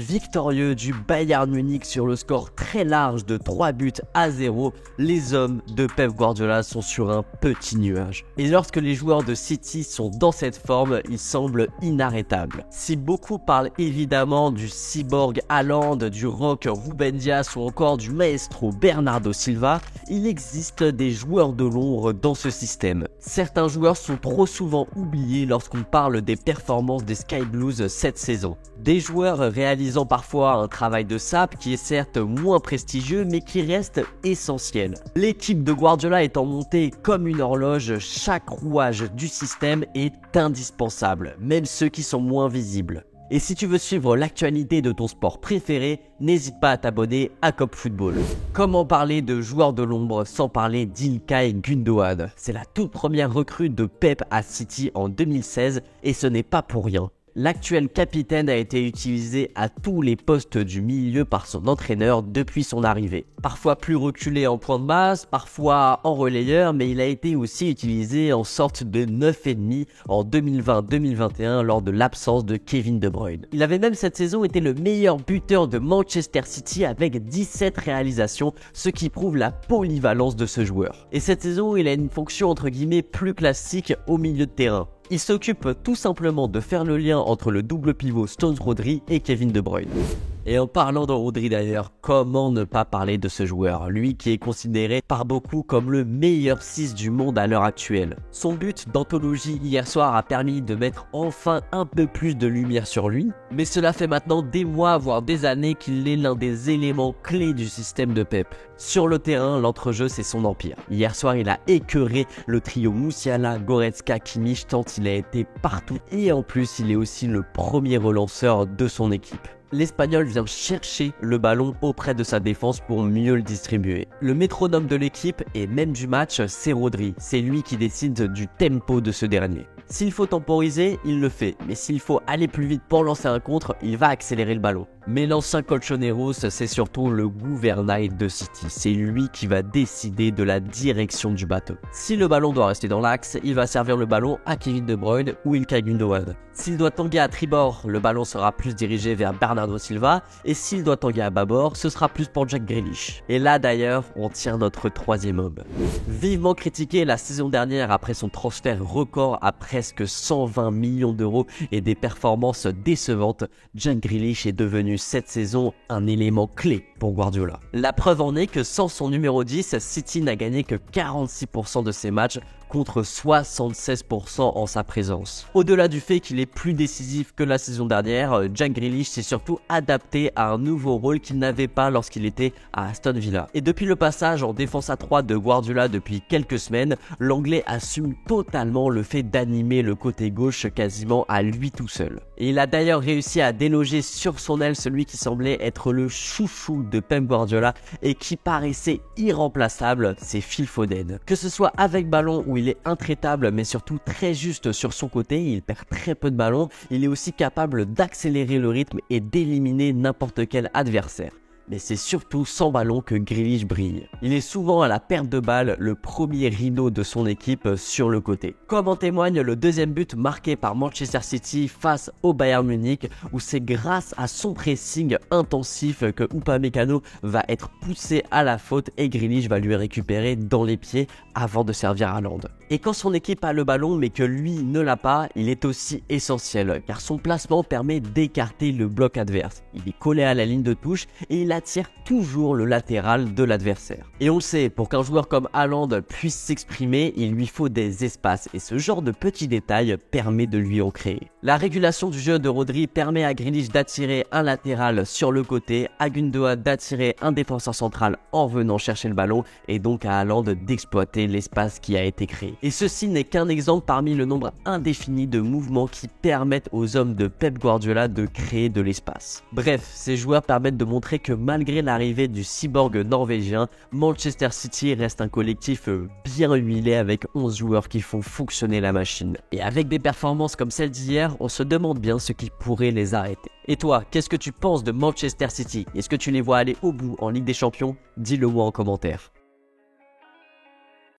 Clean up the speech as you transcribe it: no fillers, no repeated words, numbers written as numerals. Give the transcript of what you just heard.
Victorieux du Bayern Munich sur le score très large de 3-0, les hommes de Pep Guardiola sont sur un petit nuage. Et lorsque les joueurs de City sont dans cette forme, ils semblent inarrêtables. Si beaucoup parlent évidemment du cyborg Haaland, du rock Ruben Dias ou encore du maestro Bernardo Silva, il existe des joueurs de l'ombre dans ce système. Certains joueurs sont trop souvent oubliés lorsqu'on parle des performances des Sky Blues cette saison. Des joueurs réalisant parfois un travail de sape qui est certes moins prestigieux mais qui reste essentiel. L'équipe de Guardiola étant montée comme une horloge, chaque rouage du système est indispensable, même ceux qui sont moins visibles. Et si tu veux suivre l'actualité de ton sport préféré, n'hésite pas à t'abonner à Cop Football. Comment parler de joueurs de l'ombre sans parler d'Ilkay Gundogan? C'est la toute première recrue de Pep à City en 2016 et ce n'est pas pour rien. L'actuel capitaine a été utilisé à tous les postes du milieu par son entraîneur depuis son arrivée. Parfois plus reculé en point de base, parfois en relayeur, mais il a été aussi utilisé en sorte de 9,5 en 2020-2021 lors de l'absence de Kevin De Bruyne. Il avait même cette saison été le meilleur buteur de Manchester City avec 17 réalisations, ce qui prouve la polyvalence de ce joueur. Et cette saison, il a une fonction entre guillemets plus classique au milieu de terrain. Il s'occupe tout simplement de faire le lien entre le double pivot Stones-Rodri et Kevin De Bruyne. Et en parlant de Rodri d'ailleurs, comment ne pas parler de ce joueur, lui qui est considéré par beaucoup comme le meilleur 6 du monde à l'heure actuelle. Son but d'anthologie hier soir a permis de mettre enfin un peu plus de lumière sur lui, mais cela fait maintenant des mois voire des années qu'il est l'un des éléments clés du système de Pep. Sur le terrain, l'entrejeu c'est son empire. Hier soir il a écœuré le trio Musiala, Goretzka, Kimmich tant il a été partout et en plus il est aussi le premier relanceur de son équipe. L'Espagnol vient chercher le ballon auprès de sa défense pour mieux le distribuer. Le métronome de l'équipe et même du match, c'est Rodri. C'est lui qui décide du tempo de ce dernier. S'il faut temporiser, il le fait. Mais s'il faut aller plus vite pour lancer un contre, il va accélérer le ballon. Mais l'ancien Colchoneros, c'est surtout le gouvernail de City. C'est lui qui va décider de la direction du bateau. Si le ballon doit rester dans l'axe, il va servir le ballon à Kevin De Bruyne ou Ilkay Gundogan. S'il doit tanguer à tribord, le ballon sera plus dirigé vers Bernardo Silva. Et s'il doit tanguer à bâbord, ce sera plus pour Jack Grealish. Et là d'ailleurs, on tient notre troisième homme. Vivement critiqué la saison dernière après son transfert record à presque 120 millions d'euros et des performances décevantes, Jack Grealish est devenu cette saison un élément clé pour Guardiola. La preuve en est que sans son numéro 10, City n'a gagné que 46% de ses matchs contre 76% en sa présence. Au-delà du fait qu'il est plus décisif que la saison dernière, Jack Grealish s'est surtout adapté à un nouveau rôle qu'il n'avait pas lorsqu'il était à Aston Villa. Et depuis le passage en défense à 3 de Guardiola depuis quelques semaines, l'anglais assume totalement le fait d'animer le côté gauche quasiment à lui tout seul. Et il a d'ailleurs réussi à déloger sur son aile celui qui semblait être le chouchou de Pep Guardiola et qui paraissait irremplaçable, c'est Phil Foden. Que ce soit avec ballon ou il est intraitable mais surtout très juste sur son côté, il perd très peu de ballons, il est aussi capable d'accélérer le rythme et d'éliminer n'importe quel adversaire. Mais c'est surtout sans ballon que Grealish brille. Il est souvent à la perte de balle le premier rideau de son équipe sur le côté. Comme en témoigne le deuxième but marqué par Manchester City face au Bayern Munich, où c'est grâce à son pressing intensif que Upamecano va être poussé à la faute et Grealish va lui récupérer dans les pieds avant de servir Haaland. Et quand son équipe a le ballon mais que lui ne l'a pas, il est aussi essentiel car son placement permet d'écarter le bloc adverse. Il est collé à la ligne de touche et il attire toujours le latéral de l'adversaire. Et on le sait, pour qu'un joueur comme Haaland puisse s'exprimer, il lui faut des espaces et ce genre de petits détails permet de lui en créer. La régulation du jeu de Rodri permet à Grealish d'attirer un latéral sur le côté, à Gundogan d'attirer un défenseur central en venant chercher le ballon et donc à Haaland d'exploiter l'espace qui a été créé. Et ceci n'est qu'un exemple parmi le nombre indéfini de mouvements qui permettent aux hommes de Pep Guardiola de créer de l'espace. Bref, ces joueurs permettent de montrer que malgré l'arrivée du cyborg norvégien, Manchester City reste un collectif bien huilé avec 11 joueurs qui font fonctionner la machine. Et avec des performances comme celle d'hier, on se demande bien ce qui pourrait les arrêter. Et toi, qu'est-ce que tu penses de Manchester City? Est-ce que tu les vois aller au bout en Ligue des Champions? Dis-le moi en commentaire.